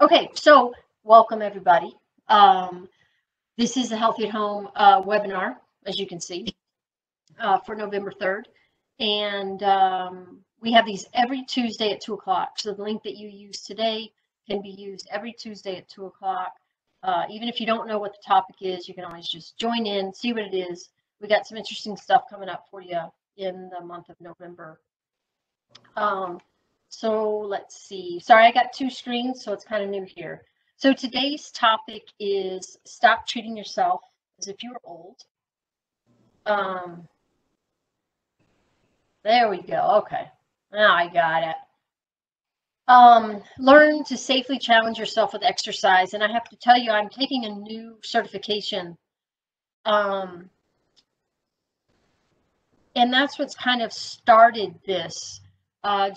Okay, so welcome everybody. This is the Healthy at Home webinar, as you can see, for November 3rd. And we have these every Tuesday at 2 o'clock. So the link that you use today can be used every Tuesday at 2 o'clock. Even if you don't know what the topic is, you can always just join in, see what it is. We got some interesting stuff coming up for you in the month of November. So let's see. Sorry, I got two screens, so it's kind of new here. So today's topic is stop treating yourself as if you were old. There we go. Okay. Now I got it. Learn to safely challenge yourself with exercise. And I have to tell you, I'm taking a new certification. And that's what's kind of started this.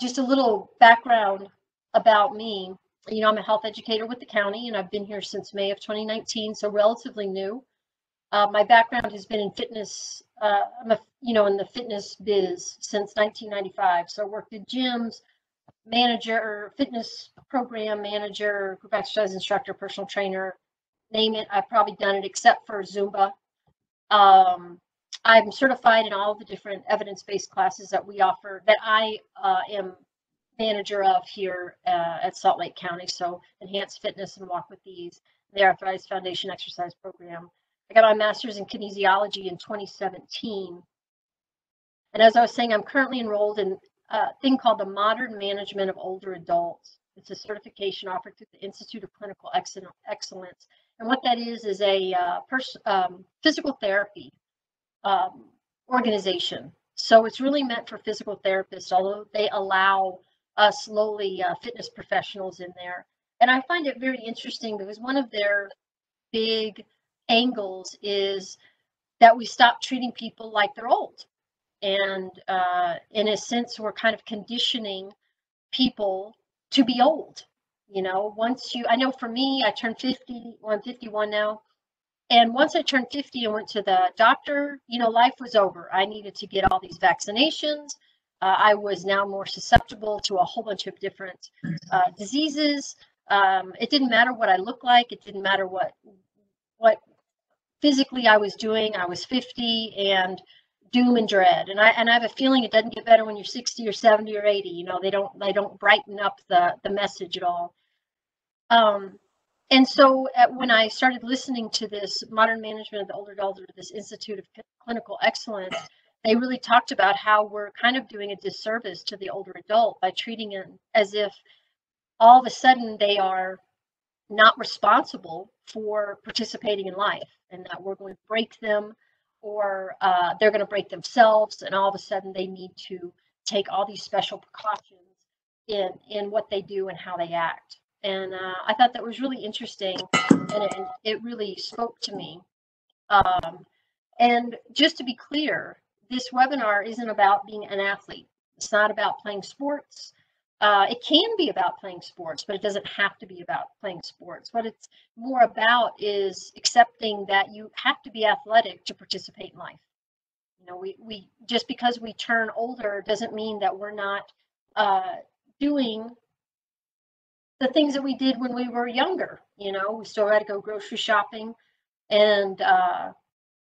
Just a little background about me. You know, I'm a health educator with the county, and I've been here since May of 2019, so relatively new. My background has been in fitness. I'm in the fitness biz since 1995. So I worked at gyms, manager, fitness program manager, group exercise instructor, personal trainer, name it. I've probably done it except for Zumba. I'm certified in all the different evidence-based classes that we offer, that I am manager of here at Salt Lake County. So Enhanced Fitness and Walk with Ease, the Arthritis Foundation exercise program. I got my master's in kinesiology in 2017. And as I was saying, I'm currently enrolled in a thing called the Modern Management of Older Adults. It's a certification offered through the Institute of Clinical Excellence. And what that is a physical therapy organization. So it's really meant for physical therapists, although they allow us lowly fitness professionals in there. And I find it very interesting because one of their big angles is that we stop treating people like they're old. And in a sense, we're kind of conditioning people to be old. You know, I know for me, I turned 50, well, I'm 51 now. And once I turned 50 and went to the doctor, you know, life was over. I needed to get all these vaccinations. I was now more susceptible to a whole bunch of different diseases. It didn't matter what I looked like. It didn't matter what physically I was doing. I was 50 and doom and dread. And I have a feeling it doesn't get better when you're 60 or 70 or 80. You know, they don't brighten up the message at all. And so when I started listening to this Modern Management of the Older Adult, this Institute of Clinical Excellence, they really talked about how we're kind of doing a disservice to the older adult by treating them as if all of a sudden they are not responsible for participating in life, and that we're going to break them, or they're going to break themselves, and all of a sudden they need to take all these special precautions in what they do and how they act. And I thought that was really interesting, and it really spoke to me. And just to be clear, this webinar isn't about being an athlete. It's not about playing sports. It can be about playing sports, but it doesn't have to be about playing sports. What it's more about is accepting that you have to be athletic to participate in life. You know, we just because we turn older doesn't mean that we're not doing the things that we did when we were younger. You know, we still had to go grocery shopping, and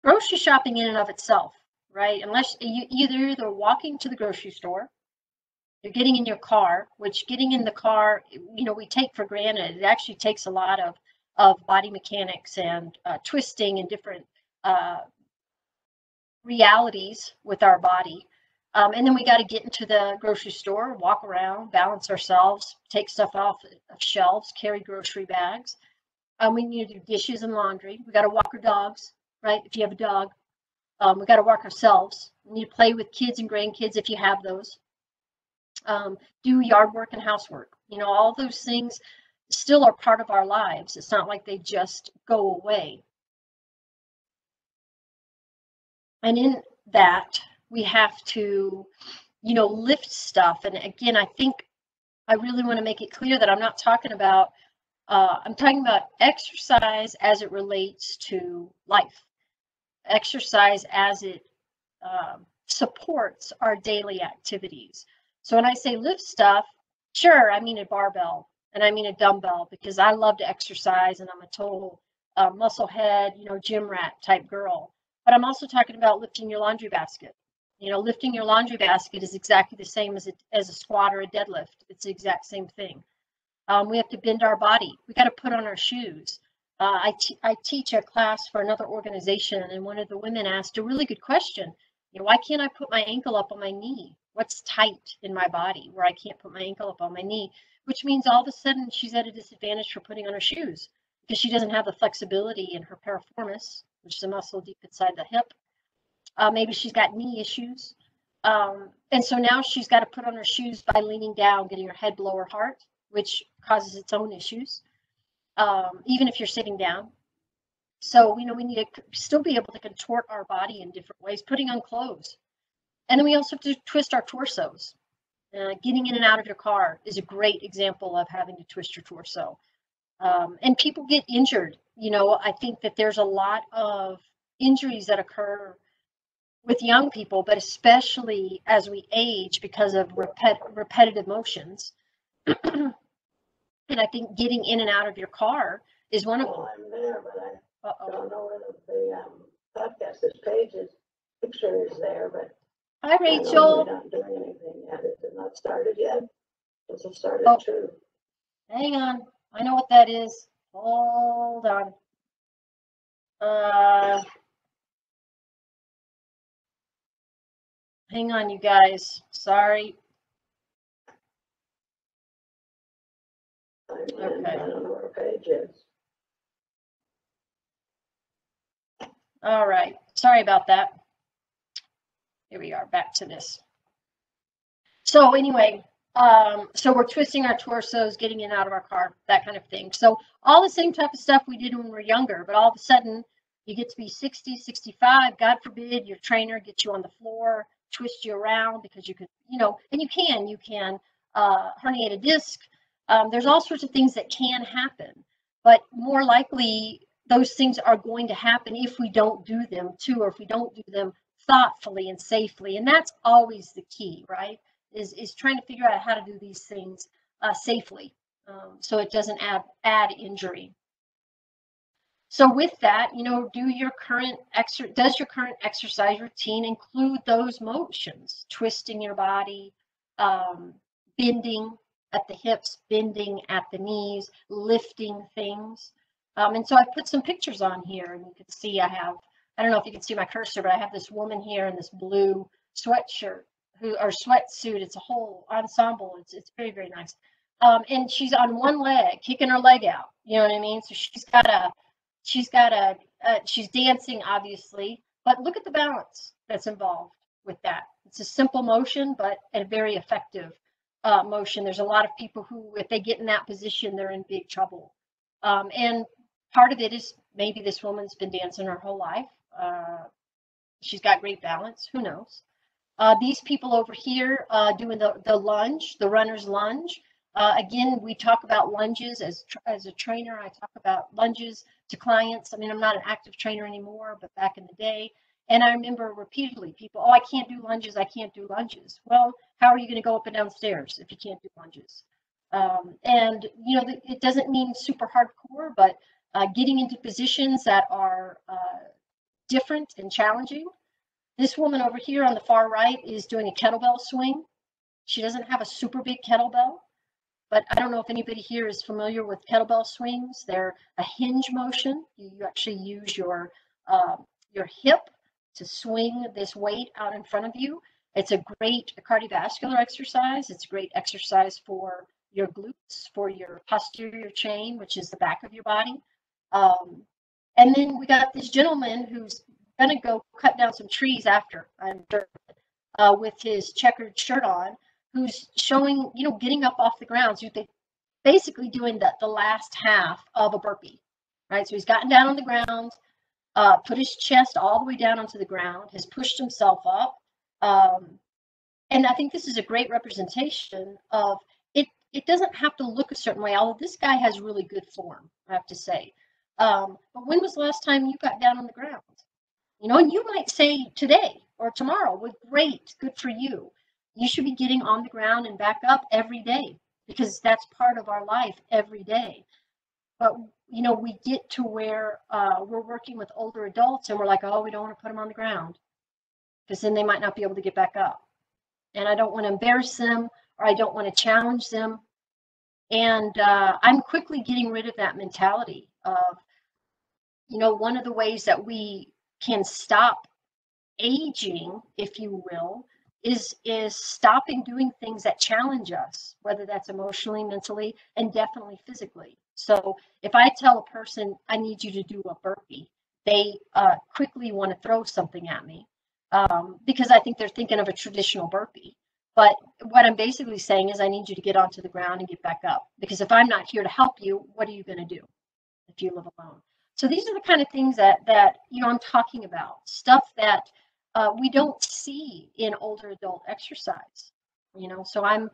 grocery shopping in and of itself, right? Unless you're either walking to the grocery store, you're getting in your car, which getting in the car, you know, we take for granted. It actually takes a lot of body mechanics and twisting and different realities with our body. And then we got to get into the grocery store, walk around, balance ourselves, take stuff off of shelves, carry grocery bags. We need to do dishes and laundry. We got to walk our dogs, right? If you have a dog, we got to walk ourselves. We need to play with kids and grandkids if you have those. Do yard work and housework. You know, all those things still are part of our lives. It's not like they just go away. And in that, we have to, you know, lift stuff. And again, I think I really want to make it clear that I'm not talking about, I'm talking about exercise as it relates to life. Exercise as it supports our daily activities. So when I say lift stuff, sure, I mean a barbell, and I mean a dumbbell, because I love to exercise and I'm a total muscle head, gym rat type girl. But I'm also talking about lifting your laundry basket. Lifting your laundry basket is exactly the same as a squat or a deadlift. It's the exact same thing. We have to bend our body. We got to put on our shoes. I teach a class for another organization, and one of the women asked a really good question. Why can't I put my ankle up on my knee? What's tight in my body where I can't put my ankle up on my knee? Which means all of a sudden she's at a disadvantage for putting on her shoes because she doesn't have the flexibility in her piriformis, which is a muscle deep inside the hip. Maybe she's got knee issues. And so now she's got to put on her shoes by leaning down, getting her head below her heart, which causes its own issues, even if you're sitting down. So, we need to still be able to contort our body in different ways, putting on clothes. And then we also have to twist our torsos. Getting in and out of your car is a great example of having to twist your torso. And people get injured. I think that there's a lot of injuries that occur with young people, but especially as we age because of repetitive motions. And I think getting in and out of your car is one of them. I'm there, but I don't know whether the podcast, this page is, picture is there, but. Hi, Rachel. We're not doing anything yet. It has not started yet. It's just started too. Hang on. I know what that is. Hold on. Hang on, you guys. Sorry. Okay. I don't know where page is. All right. Sorry about that. Here we are, back to this. So anyway, so we're twisting our torsos, getting in and out of our car, that kind of thing. So all the same type of stuff we did when we were younger, but all of a sudden you get to be 60, 65, God forbid your trainer gets you on the floor, twist you around because you could, and you can herniate a disc. There's all sorts of things that can happen, but more likely those things are going to happen if we don't do them too, or if we don't do them thoughtfully and safely. And that's always the key, right? Is trying to figure out how to do these things safely, so it doesn't add injury. So with that, does your current exercise routine include those motions? Twisting your body, bending at the hips, bending at the knees, lifting things. And so I put some pictures on here, and you can see I don't know if you can see my cursor, but I have this woman here in this blue sweatshirt or sweatsuit. It's a whole ensemble. It's very, very nice. And she's on one leg, kicking her leg out. You know what I mean? So she's dancing, obviously, but look at the balance that's involved with that. It's a simple motion, but a very effective motion. There's a lot of people who, if they get in that position, they're in big trouble. And part of it is maybe this woman's been dancing her whole life. She's got great balance. Who knows? These people over here doing the lunge, the runner's lunge. Again, we talk about lunges as a trainer. I talk about lunges to clients. I mean, I'm not an active trainer anymore, but back in the day. And I remember repeatedly people, I can't do lunges. I can't do lunges. Well, how are you going to go up and down stairs if you can't do lunges? And, it doesn't mean super hardcore, but getting into positions that are different and challenging. This woman over here on the far right is doing a kettlebell swing. She doesn't have a super big kettlebell, but I don't know if anybody here is familiar with kettlebell swings. They're a hinge motion. You actually use your hip to swing this weight out in front of you. It's a great cardiovascular exercise. It's a great exercise for your glutes, for your posterior chain, which is the back of your body. And then we got this gentleman who's going to go cut down some trees after, I'm sure, with his checkered shirt on, who's showing, getting up off the ground. So basically doing the last half of a burpee, right? So he's gotten down on the ground, put his chest all the way down onto the ground, has pushed himself up. And I think this is a great representation of it. It doesn't have to look a certain way, although this guy has really good form, I have to say. But when was the last time you got down on the ground? And you might say today or tomorrow, well, great, good for you. You should be getting on the ground and back up every day. because that's part of our life every day. But you know, we get to where we're working with older adults and we're like, oh, we don't want to put them on the ground because then they might not be able to get back up. And I don't want to embarrass them, or I don't want to challenge them. And I'm quickly getting rid of that mentality of, you know, one of the ways that we can stop aging, if you will, is stopping doing things that challenge us, whether that's emotionally, mentally, and definitely physically. So if I tell a person I need you to do a burpee, they quickly want to throw something at me because I think they're thinking of a traditional burpee. But what I'm basically saying is I need you to get onto the ground and get back up, because if I'm not here to help you, what are you going to do if you live alone? So these are the kind of things that you know I'm talking about, stuff that we don't see in older adult exercise. You know, so I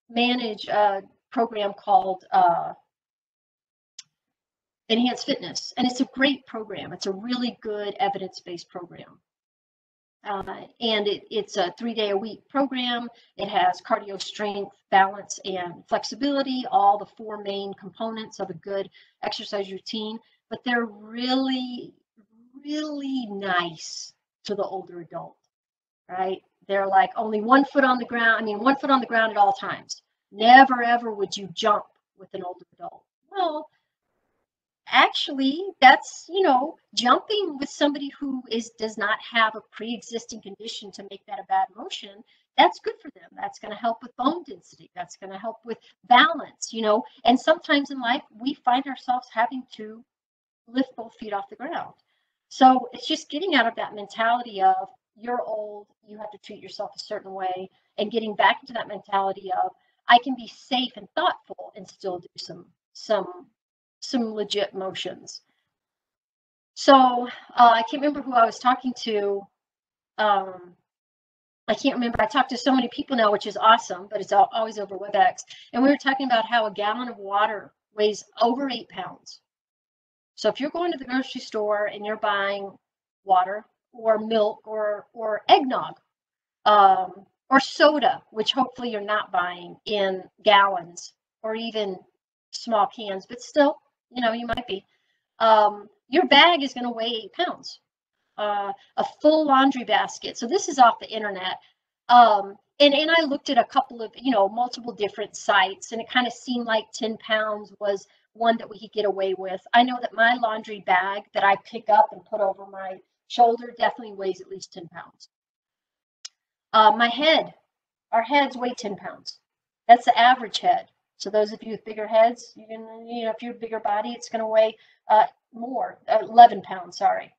manage a program called Enhanced Fitness, and it's a great program. It's a really good evidence-based program. And it's a 3-day-a-week program. It has cardio, strength, balance, and flexibility, all the 4 main components of a good exercise routine. But they're really, really nice to the older adult, right? They're like only 1 foot on the ground. I mean, 1 foot on the ground at all times. Never, ever would you jump with an older adult. Well, actually, that's, you know, jumping with somebody who does not have a pre-existing condition to make that a bad motion. That's good for them. That's going to help with bone density. That's going to help with balance, you know. And sometimes in life, we find ourselves having to lift both feet off the ground. So it's just getting out of that mentality of you're old, you have to treat yourself a certain way, and getting back into that mentality of I can be safe and thoughtful and still do some legit motions. So I can't remember who I was talking to. I can't remember. I talked to so many people now, which is awesome, but it's always over WebEx. And we were talking about how a gallon of water weighs over 8 pounds. So if you're going to the grocery store and you're buying water or milk or eggnog or soda, which hopefully you're not buying in gallons or even small cans, but still, you know, you might be. Your bag is going to weigh 8 pounds. A full laundry basket. So this is off the internet. And I looked at a couple of, you know, multiple different sites, and it kind of seemed like 10 pounds was one that we could get away with. I know that my laundry bag that I pick up and put over my shoulder definitely weighs at least 10 pounds. Our heads weigh 10 pounds. That's the average head. So those of you with bigger heads, you know, if you're a bigger body, it's going to weigh more, 11 pounds, sorry.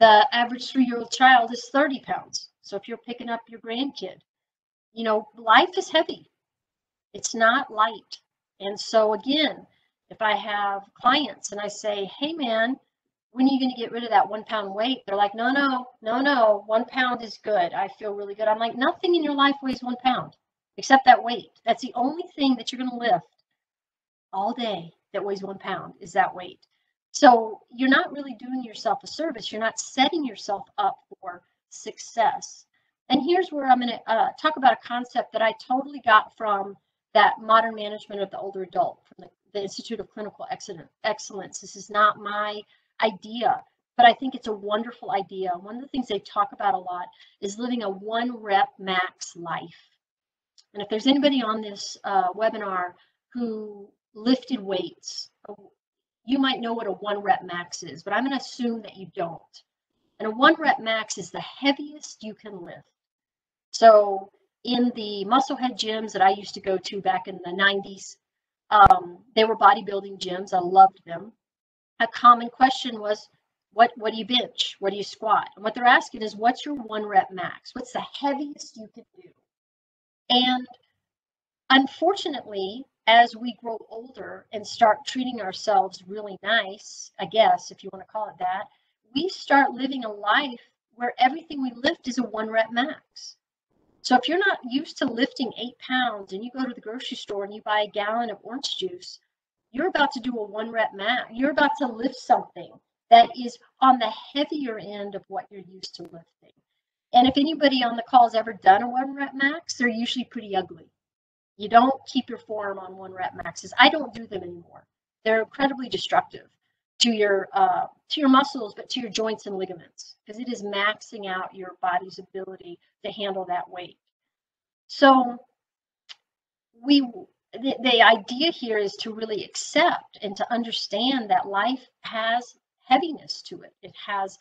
The average 3-year-old child is 30 pounds. So if you're picking up your grandkid, you know, life is heavy. It's not light. And so again, if I have clients and I say, hey man, when are you going to get rid of that 1 pound weight? They're like, no, 1 pound is good. I feel really good. I'm like, nothing in your life weighs 1 pound except that weight. That's the only thing that you're going to lift all day that weighs 1 pound is that weight. So you're not really doing yourself a service. You're not setting yourself up for success. And here's where I'm going to talk about a concept that I totally got from that Modern Management of the Older Adult from the Institute of Clinical Excellence. This is not my idea, but I think it's a wonderful idea. One of the things they talk about a lot is living a 1 rep max life. And if there's anybody on this webinar who lifted weights, you might know what a 1 rep max is, but I'm going to assume that you don't. And a 1 rep max is the heaviest you can lift. So in the Musclehead gyms that I used to go to back in the 90s, they were bodybuilding gyms. I loved them. A common question was, what do you bench? What do you squat? And what they're asking is, what's your 1 rep max? What's the heaviest you can do? And unfortunately, as we grow older and start treating ourselves really nice, I guess, if you want to call it that, we start living a life where everything we lift is a 1 rep max. So if you're not used to lifting 8 pounds and you go to the grocery store and you buy a gallon of orange juice, you're about to do a 1 rep max. You're about to lift something that is on the heavier end of what you're used to lifting. And if anybody on the call has ever done a 1 rep max, they're usually pretty ugly. You don't keep your forearm on 1 rep maxes. I don't do them anymore. They're incredibly destructive to your muscles, but to your joints and ligaments, because it is maxing out your body's ability to handle that weight. So the idea here is to really accept and to understand that life has heaviness to it. It has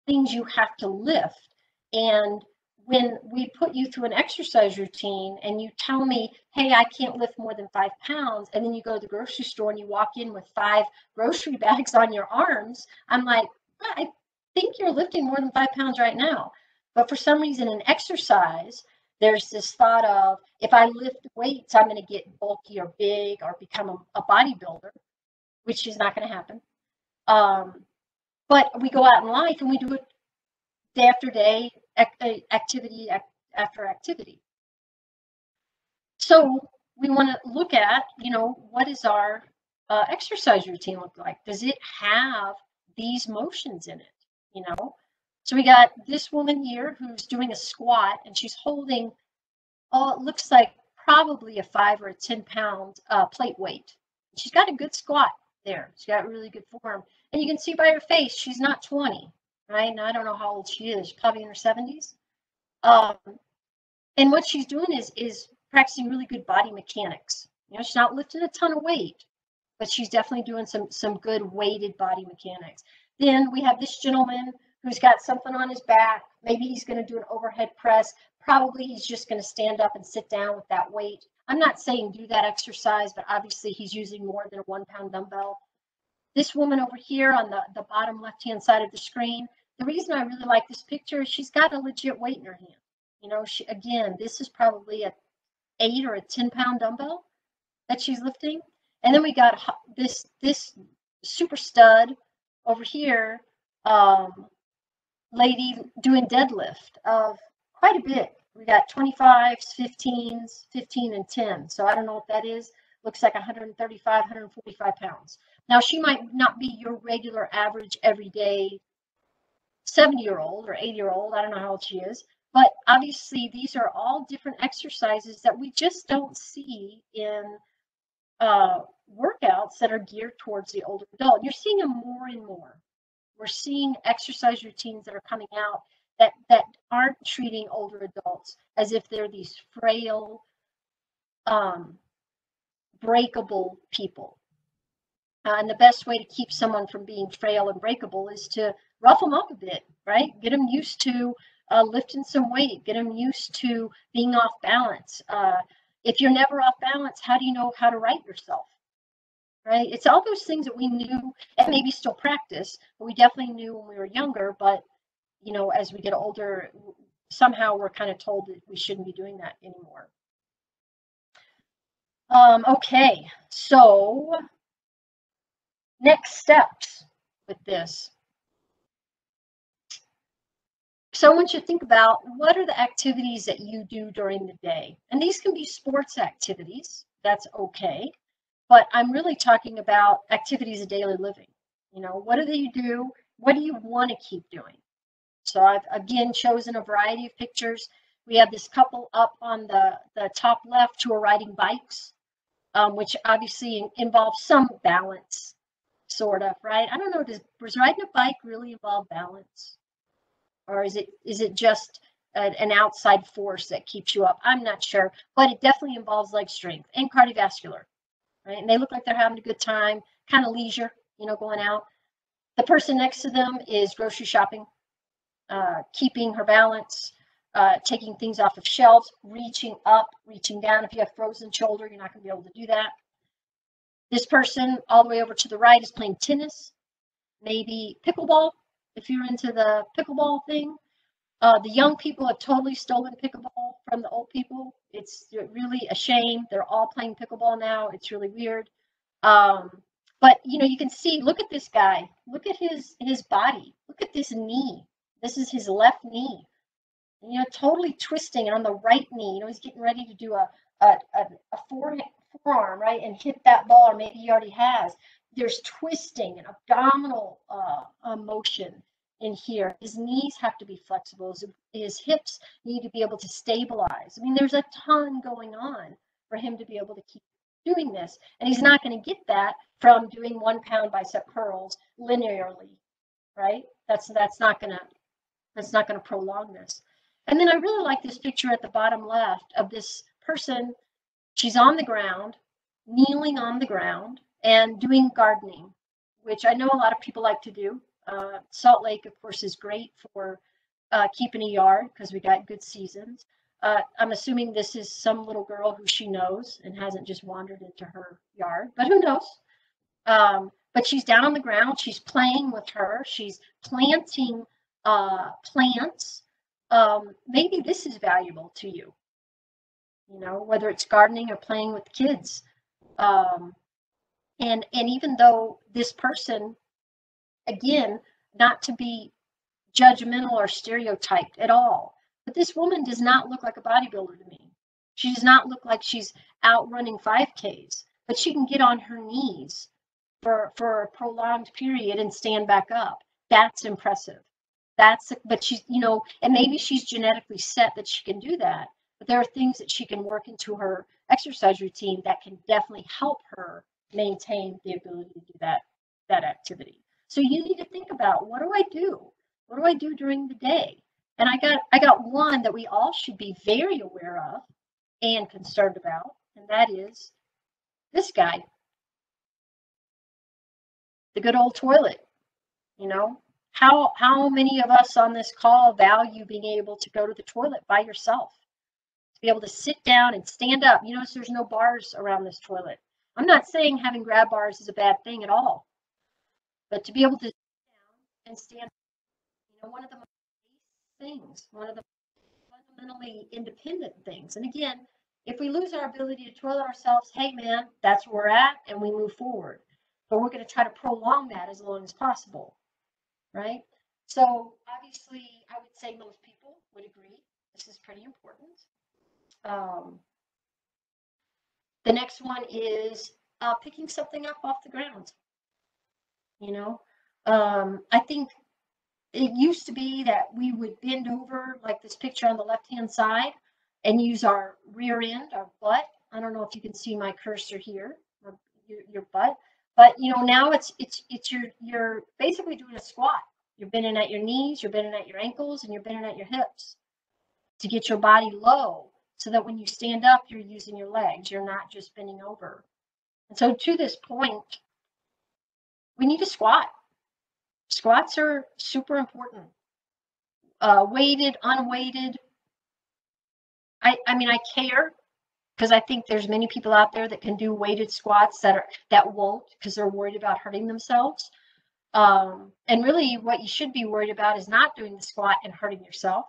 things you have to lift. And when we put you through an exercise routine and you tell me, hey, I can't lift more than 5 pounds, and then you go to the grocery store and you walk in with 5 grocery bags on your arms, I'm like, I think you're lifting more than 5 pounds right now. But for some reason in exercise, there's this thought of, if I lift weights, I'm going to get bulky or big or become a bodybuilder, which is not going to happen. But we go out in life and we do it day after day, activity after activity. So we want to look at, what does our exercise routine look like? Does it have these motions in it, So we got this woman here who's doing a squat, and she's holding, it looks like probably a 5 or a 10 pound plate weight. She's got a good squat there. She's got really good form. And you can see by her face, she's not 20, right? And I don't know how old she is, probably in her 70s. And what she's doing is practicing really good body mechanics. She's not lifting a ton of weight, but she's definitely doing some good weighted body mechanics. Then we have this gentleman who's got something on his back. Maybe he's going to do an overhead press. Probably he's just going to stand up and sit down with that weight. I'm not saying do that exercise, but obviously he's using more than a 1 pound dumbbell. This woman over here on the bottom left-hand side of the screen, the reason I really like this picture is she's got a legit weight in her hand. Again, this is probably a 8 or a 10 pound dumbbell that she's lifting. And then we got this super stud over here, lady doing deadlift of quite a bit. We got 25s, 15s, 15 and 10. So I don't know what that is. Looks like 135, 145 pounds. Now, she might not be your regular average everyday 70-year-old or 80-year-old. I don't know how old she is. But obviously, these are all different exercises that we just don't see in workouts that are geared towards the older adult. You're seeing them more and more. We're seeing exercise routines that are coming out that aren't treating older adults as if they're these frail, breakable people. And the best way to keep someone from being frail and breakable is to rough them up a bit, right? Get them used to lifting some weight, get them used to being off balance. If you're never off balance, how do you know how to right yourself, right? It's all those things that we knew and maybe still practice, but we definitely knew when we were younger. But, as we get older, somehow we're kind of told that we shouldn't be doing that anymore. Okay, so next steps with this. So I want you to think about, what are the activities that you do during the day? And these can be sports activities. That's okay. But I'm really talking about activities of daily living. What do you do? What do you want to keep doing? So I've, again, chosen a variety of pictures. We have this couple up on the top left who are riding bikes, which obviously involves some balance, sort of, right? I don't know, does riding a bike really involve balance? Or is it just an outside force that keeps you up? I'm not sure, but it definitely involves leg strength and cardiovascular, right? And they look like they're having a good time, kind of leisure, going out. The person next to them is grocery shopping, keeping her balance, taking things off of shelves, reaching up, reaching down. If you have frozen shoulder, you're not going to be able to do that. This person all the way over to the right is playing tennis, maybe pickleball, if you're into the pickleball thing. The young people have totally stolen pickleball from the old people. It's really a shame. They're all playing pickleball now. It's really weird. But you can see, look at this guy. Look at his body. Look at this knee. This is his left knee. Totally twisting. And on the right knee, he's getting ready to do a forearm, right, and hit that ball, or maybe he already has. There's twisting and abdominal motion in here. His knees have to be flexible. His hips need to be able to stabilize. I mean, there's a ton going on for him to be able to keep doing this. And he's not going to get that from doing 1 pound bicep curls linearly, right? That's not going to prolong this. And then I really like this picture at the bottom left of this person. She's on the ground, kneeling on the ground and doing gardening, which I know a lot of people like to do. Salt Lake, of course, is great for keeping a yard because we got good seasons. I'm assuming this is some little girl who she knows and hasn't just wandered into her yard, but who knows? But she's down on the ground. She's playing with her. She's planting plants. Maybe this is valuable to you, you know, whether it's gardening or playing with kids. And even though this person, again, not to be judgmental or stereotyped at all, but this woman does not look like a bodybuilder to me. She does not look like she's out running 5Ks, but she can get on her knees for a prolonged period and stand back up. That's impressive. But she's, you know, and maybe she's genetically set that she can do that, but there are things that she can work into her exercise routine that can definitely help her maintain the ability to do that activity. So you need to think about, what do I do? What do I do during the day? And I got one that we all should be very aware of and concerned about, and that is this guy, the good old toilet. You know, how many of us on this call value being able to go to the toilet by yourself, to be able to sit down and stand up? You notice there's no bars around this toilet. I'm not saying having grab bars is a bad thing at all, but to be able to sit down and stand, you know, one of the things, one of the fundamentally independent things. And again, if we lose our ability to toilet ourselves, hey man, that's where we're at, and we move forward. But we're going to try to prolong that as long as possible, right? So obviously, I would say most people would agree this is pretty important. The next one is picking something up off the ground. You know, I think it used to be that we would bend over like this picture on the left-hand side and use our rear end, our butt. I don't know if you can see my cursor here, your butt, but you know, now it's you're basically doing a squat. You're bending at your knees, you're bending at your ankles, and you're bending at your hips to get your body low, so that when you stand up, you're using your legs. You're not just bending over. And so to this point, we need to squat. Squats are super important. Weighted, unweighted. I mean, I care because I think there's many people out there that can do weighted squats that won't, because they're worried about hurting themselves. And really what you should be worried about is not doing the squat and hurting yourself.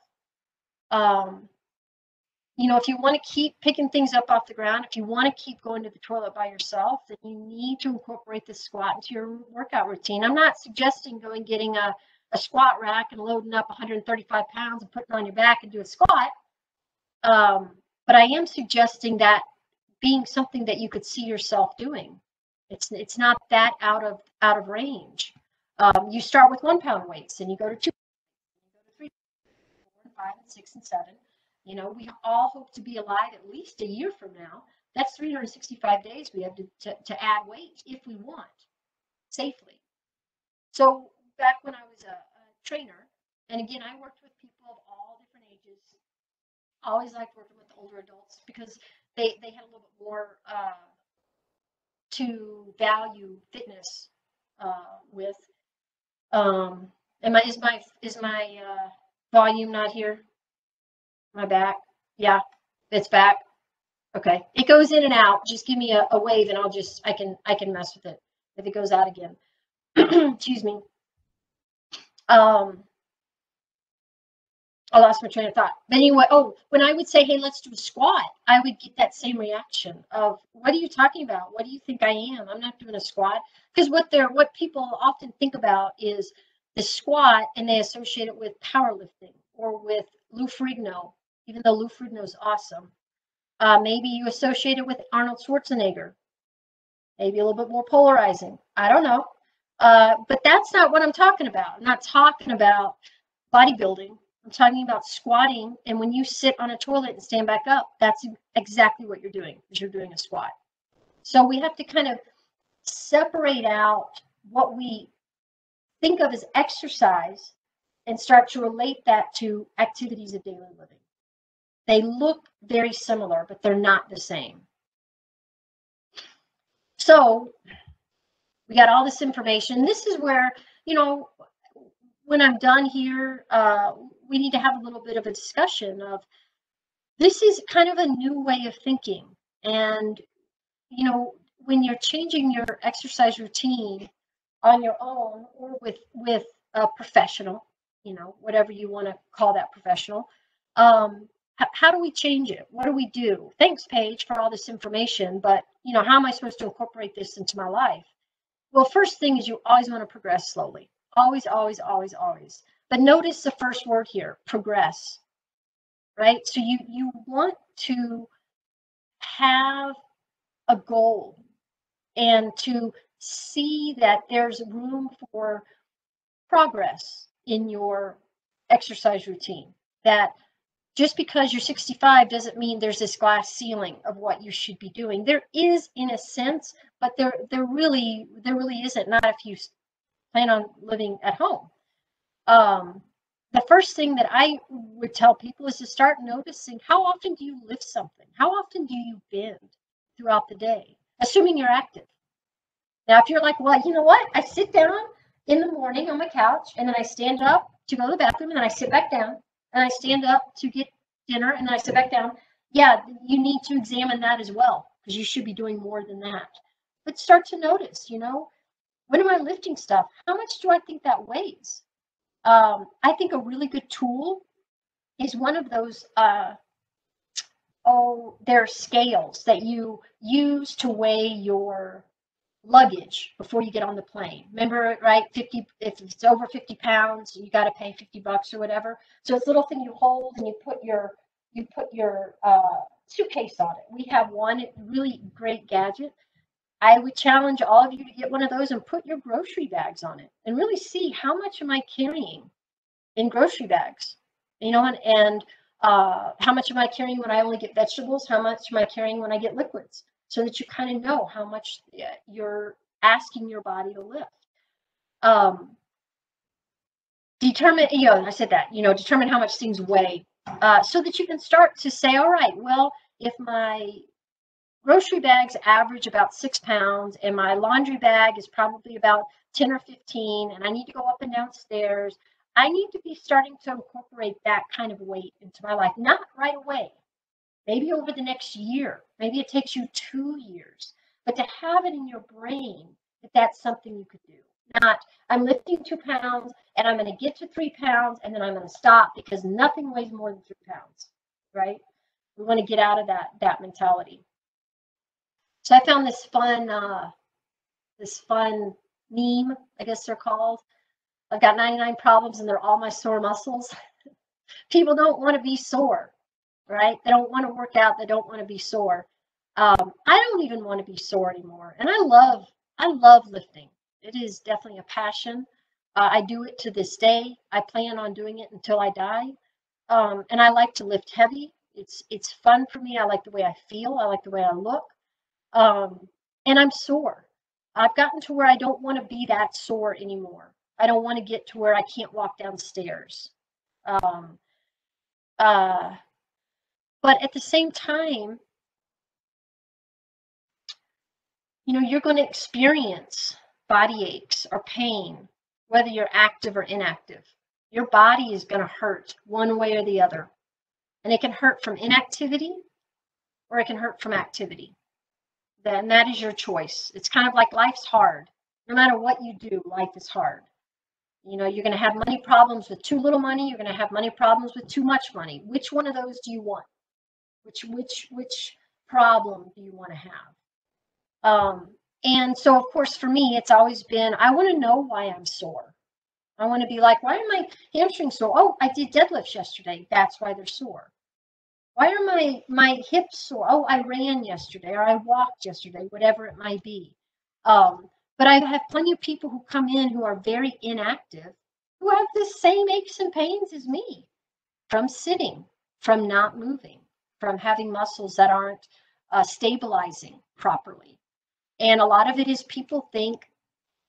You know, if you want to keep picking things up off the ground, if you want to keep going to the toilet by yourself, then you need to incorporate the squat into your workout routine. I'm not suggesting going getting a squat rack and loading up 135 pounds and putting on your back and do a squat. But I am suggesting that being something that you could see yourself doing. It's not that out of range. You start with 1 pound weights, and you go to 2, you go to 3, 4, 5, and 6, and 7. You know, we all hope to be alive at least a year from now. That's 365 days we have to add weight if we want, safely. So back when I was a trainer, and again, I worked with people of all different ages. I always liked working with older adults because they had a little bit more to value fitness with. Is my volume not here? My back? Yeah, it's back. Okay, it goes in and out. Just give me a wave, and I can mess with it if it goes out again. Excuse me. I lost my train of thought. But anyway, when I would say, hey, let's do a squat, I would get that same reaction of, what are you talking about? What do you think I am? I'm not doing a squat. Because what people often think about is the squat, and they associate it with powerlifting or with Lou Ferrigno, even though Lou Ferrigno is awesome. Maybe you associate it with Arnold Schwarzenegger. Maybe a little bit more polarizing. I don't know. But that's not what I'm talking about. I'm not talking about bodybuilding. I'm talking about squatting. And when you sit on a toilet and stand back up, that's exactly what you're doing, is you're doing a squat. So we have to kind of separate out what we think of as exercise and start to relate that to activities of daily living. They look very similar, but they're not the same. So we got all this information. This is where, you know, when I'm done here, we need to have a little bit of a discussion of, this is kind of a new way of thinking. And, you know, when you're changing your exercise routine on your own or with a professional, you know, whatever you want to call that professional, how do we change it? What do we do? Thanks, Paige, for all this information, but, you know, how am I supposed to incorporate this into my life? Well, first thing is you always want to progress slowly. Always, always, always, always. But notice the first word here, progress, right? So you want to have a goal and to see that there's room for progress in your exercise routine. That just because you're 65 doesn't mean there's this glass ceiling of what you should be doing. There is, in a sense, but there really isn't, not if you plan on living at home. The first thing that I would tell people is to start noticing, how often do you lift something? How often do you bend throughout the day, assuming you're active? Now, if you're like, well, you know what? I sit down in the morning on my couch, and then I stand up to go to the bathroom, and then I sit back down, and I stand up to get dinner, and then I sit back down. Yeah, you need to examine that as well, because you should be doing more than that. But start to notice, you know, when am I lifting stuff? How much do I think that weighs? I think a really good tool is one of those, there are scales that you use to weigh your luggage before you get on the plane. Remember, right? If it's over 50 pounds, you got to pay $50 or whatever. So it's a little thing you hold, and you put your suitcase on it. We have one really great gadget. I would challenge all of you to get one of those and put your grocery bags on it and really see, how much am I carrying in grocery bags, you know, and how much am I carrying when I only get vegetables? How much am I carrying when I get liquids? So that you kind of know how much you're asking your body to lift. Determine, you know, I said that, you know, determine how much things weigh, so that you can start to say, all right, well, if my grocery bags average about 6 pounds, and my laundry bag is probably about 10 or 15, and I need to go up and down stairs, I need to be starting to incorporate that kind of weight into my life. Not right away, maybe over the next year, maybe it takes you 2 years, but to have it in your brain that that's something you could do. Not, I'm lifting 2 pounds and I'm going to get to 3 pounds and then I'm going to stop, because nothing weighs more than 3 pounds, right? We want to get out of that mentality. So I found this fun meme, I guess they're called. I've got 99 problems and they're all my sore muscles. People don't want to be sore, right? They don't want to work out. They don't want to be sore. I don't even want to be sore anymore. And I love lifting. It is definitely a passion. I do it to this day. I plan on doing it until I die. And I like to lift heavy. It's fun for me. I like the way I feel. I like the way I look. And I'm sore. I've gotten to where I don't want to be that sore anymore. I don't want to get to where I can't walk downstairs. But at the same time, you know, you're going to experience body aches or pain, whether you're active or inactive. Your body is going to hurt one way or the other. And it can hurt from inactivity, or it can hurt from activity. Then that is your choice. It's kind of like life's hard. No matter what you do, life is hard. You know, you're going to have money problems with too little money. You're going to have money problems with too much money. Which one of those do you want? Which problem do you want to have? And so, of course, for me, it's always been, I want to know why I'm sore. I want to be like, why are my hamstrings sore? Oh, I did deadlifts yesterday. That's why they're sore. Why are my hips sore? Oh, I ran yesterday, or I walked yesterday, whatever it might be. But I have plenty of people who come in who are very inactive, who have the same aches and pains as me. from sitting, from not moving, from having muscles that aren't stabilizing properly. And a lot of it is people think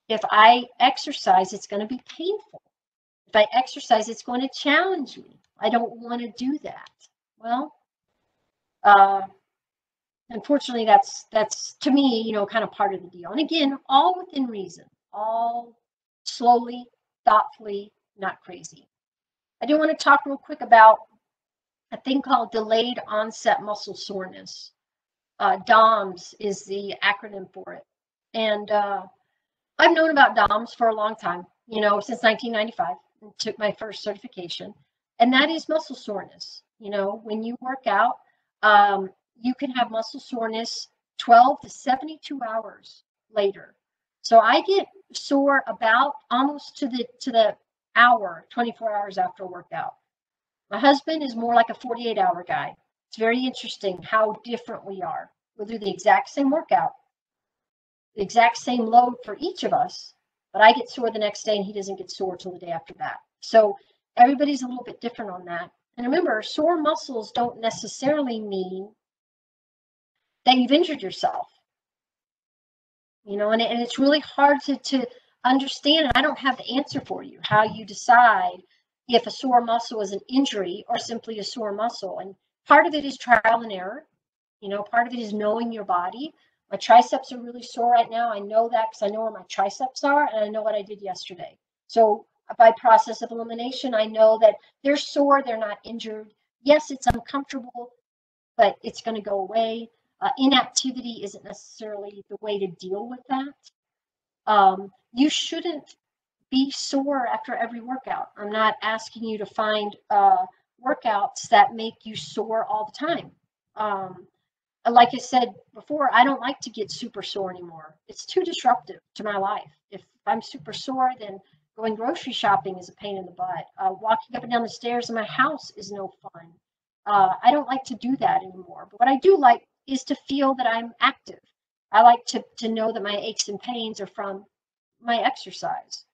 if I exercise, it's going to be painful. If I exercise, it's going to challenge me. I don't want to do that. Well, unfortunately, that's to me, you know, kind of part of the deal. And again, all within reason, all slowly, thoughtfully, not crazy. I do want to talk real quick about a thing called delayed onset muscle soreness. DOMS is the acronym for it. And I've known about DOMS for a long time, you know, since 1995. Took my first certification. And that is muscle soreness. You know, when you work out, you can have muscle soreness 12 to 72 hours later. So I get sore about almost to the hour, 24 hours after a workout. My husband is more like a 48-hour guy. It's very interesting how different we are. We'll do the exact same workout, the exact same load for each of us, but I get sore the next day and he doesn't get sore till the day after that. So everybody's a little bit different on that. And remember, sore muscles don't necessarily mean that you've injured yourself. You know, and it's really hard to understand. And I don't have the answer for you, how you decide if a sore muscle is an injury or simply a sore muscle. And part of it is trial and error. You know, part of it is knowing your body. My triceps are really sore right now. I know that because I know where my triceps are and I know what I did yesterday. So by process of elimination, I know that they're sore, they're not injured. Yes, it's uncomfortable, but it's going to go away. Inactivity isn't necessarily the way to deal with that. You shouldn't be sore after every workout. I'm not asking you to find workouts that make you sore all the time. Like I said before, I don't like to get super sore anymore. It's too disruptive to my life. If I'm super sore, then going grocery shopping is a pain in the butt. Walking up and down the stairs in my house is no fun. I don't like to do that anymore. But what I do like is to feel that I'm active. I like to know that my aches and pains are from my exercise.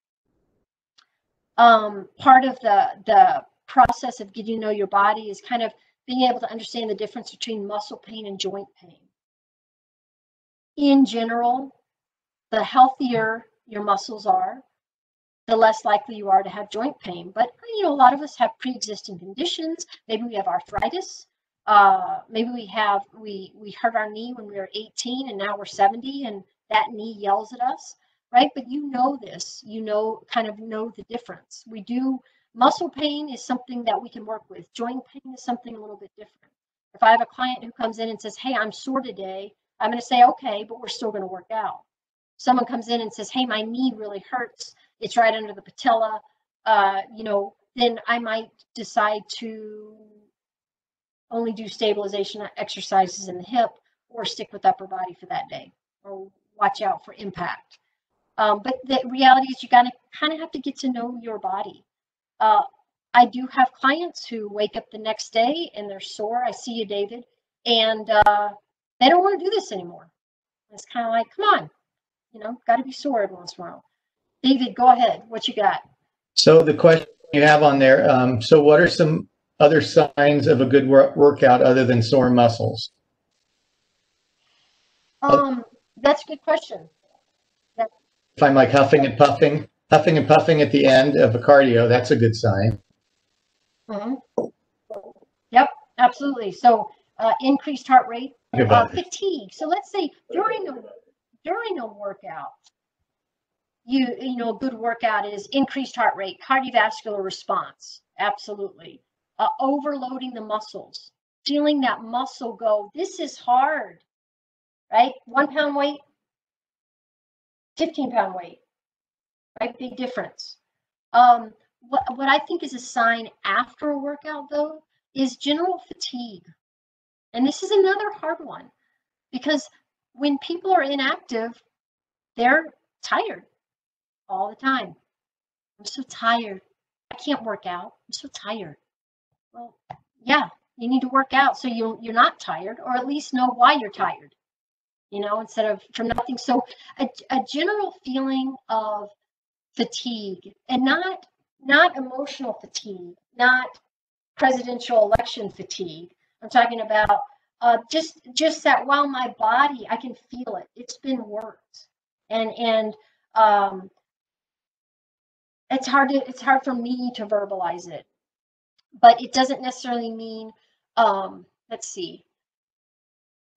Part of the process of getting to know your body is kind of being able to understand the difference between muscle pain and joint pain. In general, the healthier your muscles are, the less likely you are to have joint pain. But, you know, a lot of us have pre-existing conditions. Maybe we have arthritis. Maybe we hurt our knee when we were 18 and now we're 70 and that knee yells at us, right? But you know this, you know, kind of know the difference. Muscle pain is something that we can work with. Joint pain is something a little bit different. If I have a client who comes in and says, hey, I'm sore today, I'm going to say, okay, but we're still going to work out. Someone comes in and says, hey, my knee really hurts. It's right under the patella. You know, then I might decide to only do stabilization exercises in the hip or stick with upper body for that day or watch out for impact. But the reality is you got to kind of have to get to know your body. I do have clients who wake up the next day and they're sore. I see you, David, and they don't want to do this anymore. It's kind of like, come on, you know, got to be sore every once in a while. David, go ahead. What you got? So the question you have on there, so what are some other signs of a good workout other than sore muscles? That's a good question. If I'm like huffing and puffing at the end of a cardio, that's a good sign. Mm-hmm. Yep, absolutely. So increased heart rate, fatigue. So let's say during a workout, you know, a good workout is increased heart rate, cardiovascular response. Absolutely. Overloading the muscles, feeling that muscle go, this is hard, right? 1 pound weight, 15 pound weight, right? Big difference. What I think is a sign after a workout, though, is general fatigue. And this is another hard one because when people are inactive, they're tired all the time. I'm so tired. I can't work out. I'm so tired. Well, yeah, you need to work out so you're not tired, or at least know why you're tired, you know, instead of from nothing. So a general feeling of fatigue, and not emotional fatigue, not presidential election fatigue. I'm talking about just that while my body, I can feel it. It's been worked, and it's hard for me to verbalize it, but it doesn't necessarily mean. Let's see.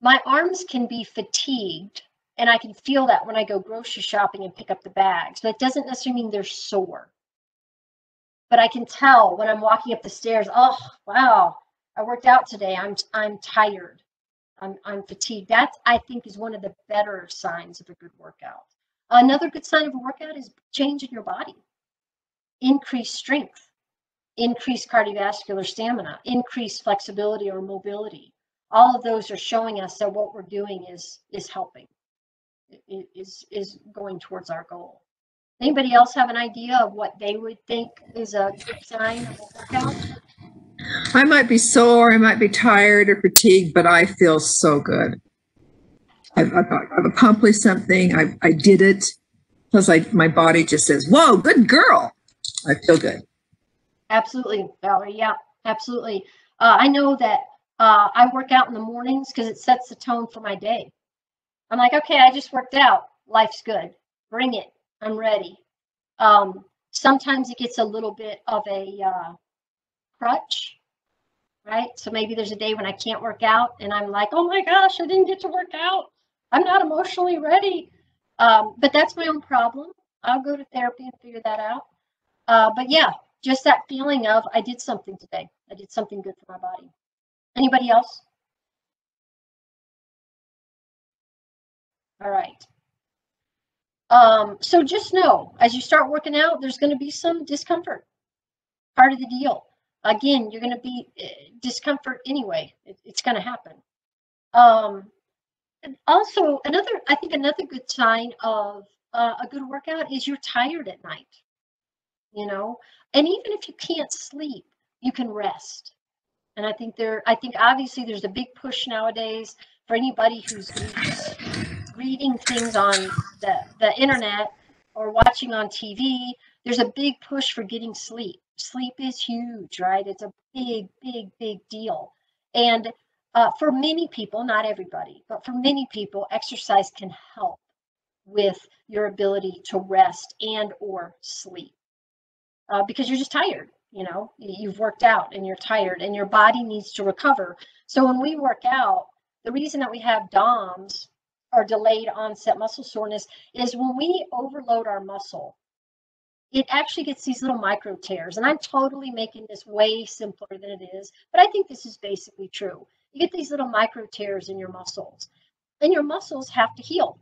My arms can be fatigued, and I can feel that when I go grocery shopping and pick up the bags. But it doesn't necessarily mean they're sore. But I can tell when I'm walking up the stairs. Oh, wow! I worked out today. I'm tired. I'm fatigued. That, I think, is one of the better signs of a good workout. Another good sign of a workout is change in your body. Increased strength, increased cardiovascular stamina, increased flexibility or mobility. All of those are showing us that what we're doing is helping, is going towards our goal. Anybody else have an idea of what they would think is a good sign of a workout? I might be sore, I might be tired or fatigued, but I feel so good. I've accomplished something. I did it. Plus, my body just says, "Whoa, good girl." I feel good. Absolutely, Valerie. Yeah, absolutely. I know that I work out in the mornings because it sets the tone for my day. I'm like, okay, I just worked out. Life's good. Bring it. I'm ready. Sometimes it gets a little bit of a crutch, right? So maybe there's a day when I can't work out and I'm like, oh my gosh, I didn't get to work out. I'm not emotionally ready. But that's my own problem. I'll go to therapy and figure that out. But yeah, just that feeling of I did something today. I did something good for my body. Anybody else? All right. So just know, as you start working out, there's going to be some discomfort. Part of the deal. Again, you're going to be discomfort anyway. It's going to happen. And also, I think another good sign of a good workout is you're tired at night. You know, and even if you can't sleep, you can rest. And I think obviously there's a big push nowadays for anybody who's reading things on the internet or watching on TV. There's a big push for getting sleep. Sleep is huge, right? It's a big, big, big deal. And for many people, not everybody, but for many people, exercise can help with your ability to rest and or sleep. Because you're just tired, you know, you've worked out and you're tired and your body needs to recover. So when we work out, the reason that we have DOMS, or delayed onset muscle soreness, is when we overload our muscle, it actually gets these little micro tears. And I'm totally making this way simpler than it is, but I think this is basically true. You get these little micro tears in your muscles, and your muscles have to heal.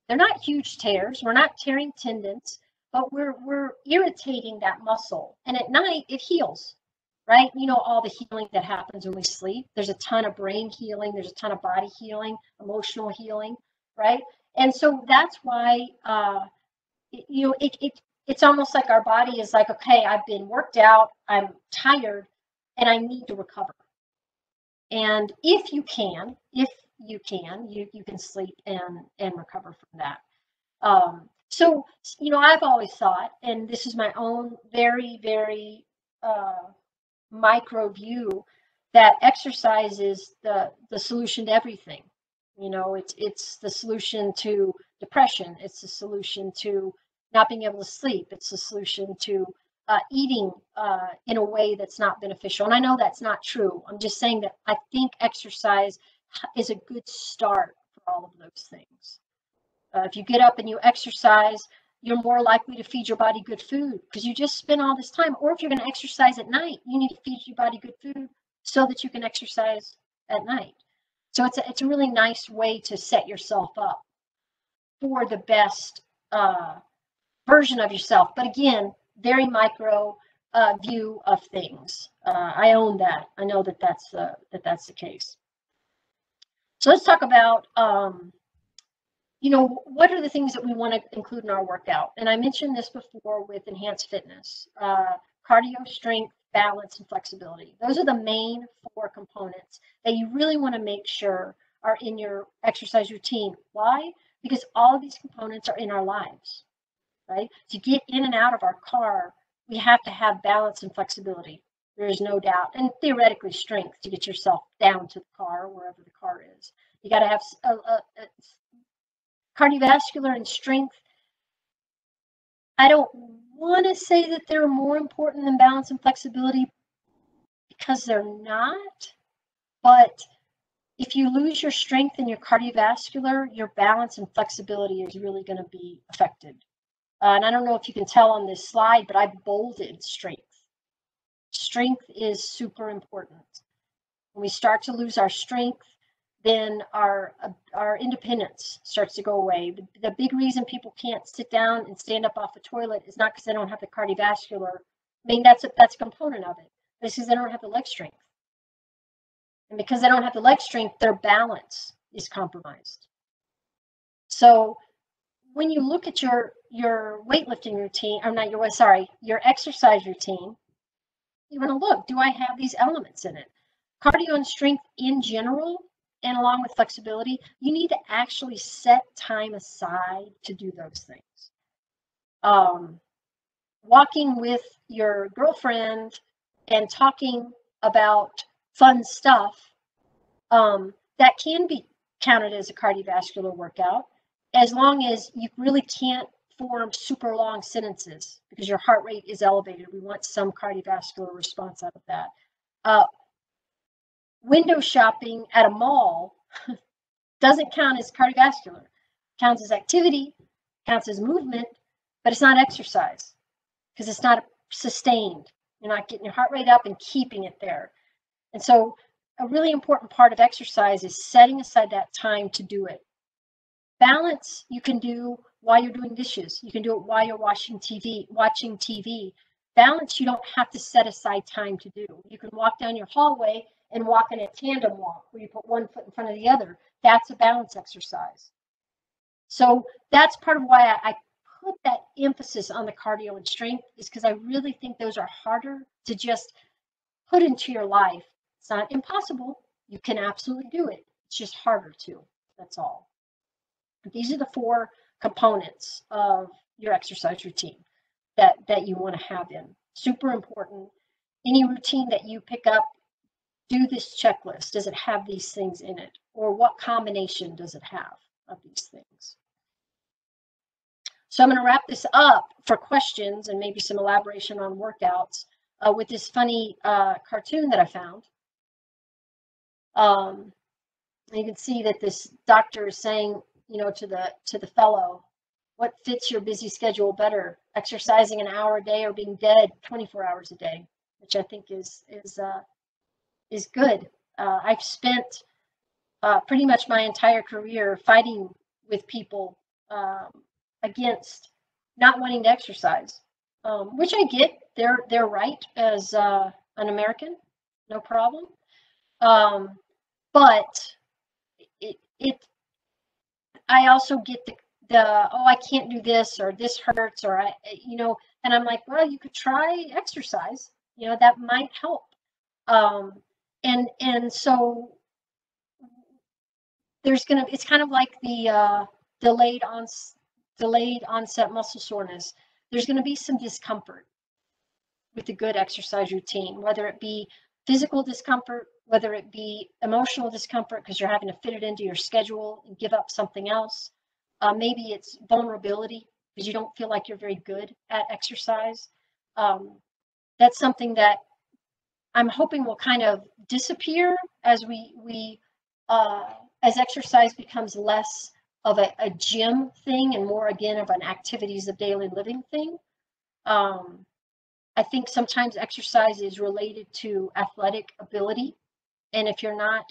They're not huge tears. We're not tearing tendons, but we're irritating that muscle. And at night, it heals, right? You know, all the healing that happens when we sleep. There's a ton of brain healing. There's a ton of body healing, emotional healing, right? And so that's why, you know, it's almost like our body is like, okay, I've been worked out, I'm tired, and I need to recover. And if you can, you can sleep and recover from that. So, you know, I've always thought, and this is my own very, very micro view, that exercise is the solution to everything. You know, it's the solution to depression. It's the solution to not being able to sleep. It's the solution to eating in a way that's not beneficial. And I know that's not true. I'm just saying that I think exercise is a good start for all of those things. If you get up and you exercise, you're more likely to feed your body good food because you just spent all this time. Or if you're going to exercise at night, you need to feed your body good food so that you can exercise at night. So it's a really nice way to set yourself up for the best version of yourself. But again, very micro view of things. I own that. I know that that's the case. So let's talk about you know, what are the things that we want to include in our workout? And I mentioned this before with enhanced fitness, cardio, strength, balance, and flexibility. Those are the main 4 components that you really want to make sure are in your exercise routine. Why? Because all of these components are in our lives, right? To get in and out of our car, we have to have balance and flexibility. There is no doubt. And theoretically, strength to get yourself down to the car, wherever the car is. You got to have a cardiovascular and strength. I don't want to say that they're more important than balance and flexibility because they're not. But if you lose your strength and your cardiovascular, your balance and flexibility is really going to be affected. And I don't know if you can tell on this slide, but I bolded strength. Strength is super important. When we start to lose our strength, then our independence starts to go away. The big reason people can't sit down and stand up off the toilet is not because they don't have the cardiovascular. I mean, that's a component of it. But it's because they don't have the leg strength. And because they don't have the leg strength, their balance is compromised. So when you look at your weightlifting routine, or not your, sorry, your exercise routine, you want to look, do I have these elements in it? Cardio and strength in general, and along with flexibility, you need to actually set time aside to do those things. Walking with your girlfriend and talking about fun stuff, that can be counted as a cardiovascular workout, as long as you really can't form super long sentences because your heart rate is elevated. We want some cardiovascular response out of that. Window shopping at a mall doesn't count as cardiovascular. It counts as activity, counts as movement, but it's not exercise because it's not sustained. You're not getting your heart rate up and keeping it there. And so a really important part of exercise is setting aside that time to do it. Balance you can do while you're doing dishes. You can do it while you're watching TV. Balance you don't have to set aside time to do. You can walk down your hallway and walk in a tandem walk where you put one foot in front of the other. That's a balance exercise. So that's part of why I put that emphasis on the cardio and strength, is because I really think those are harder to just put into your life. It's not impossible. You can absolutely do it. It's just harder to. That's all. These are the 4 components of your exercise routine that you want to have in. Super important. Any routine that you pick up, do this checklist. Does it have these things in it? Or what combination does it have of these things? So I'm going to wrap this up for questions and maybe some elaboration on workouts with this funny cartoon that I found. You can see that this doctor is saying, you know, to the fellow, what fits your busy schedule better, exercising an hour a day or being dead 24 hours a day, which I think is good. I've spent pretty much my entire career fighting with people against not wanting to exercise, which I get. They're right as an American, no problem. But I also get the oh, I can't do this, or this hurts, or and I'm like, well, you could try exercise. That might help. And so it's kind of like the delayed onset muscle soreness. There's going to be some discomfort with a good exercise routine, whether it be physical discomfort, whether it be emotional discomfort because you're having to fit it into your schedule and give up something else. Maybe it's vulnerability because you don't feel like you're very good at exercise. That's something that I'm hoping will kind of disappear as as exercise becomes less of a gym thing and more again of an activities of daily living thing. I think sometimes exercise is related to athletic ability. And if you're not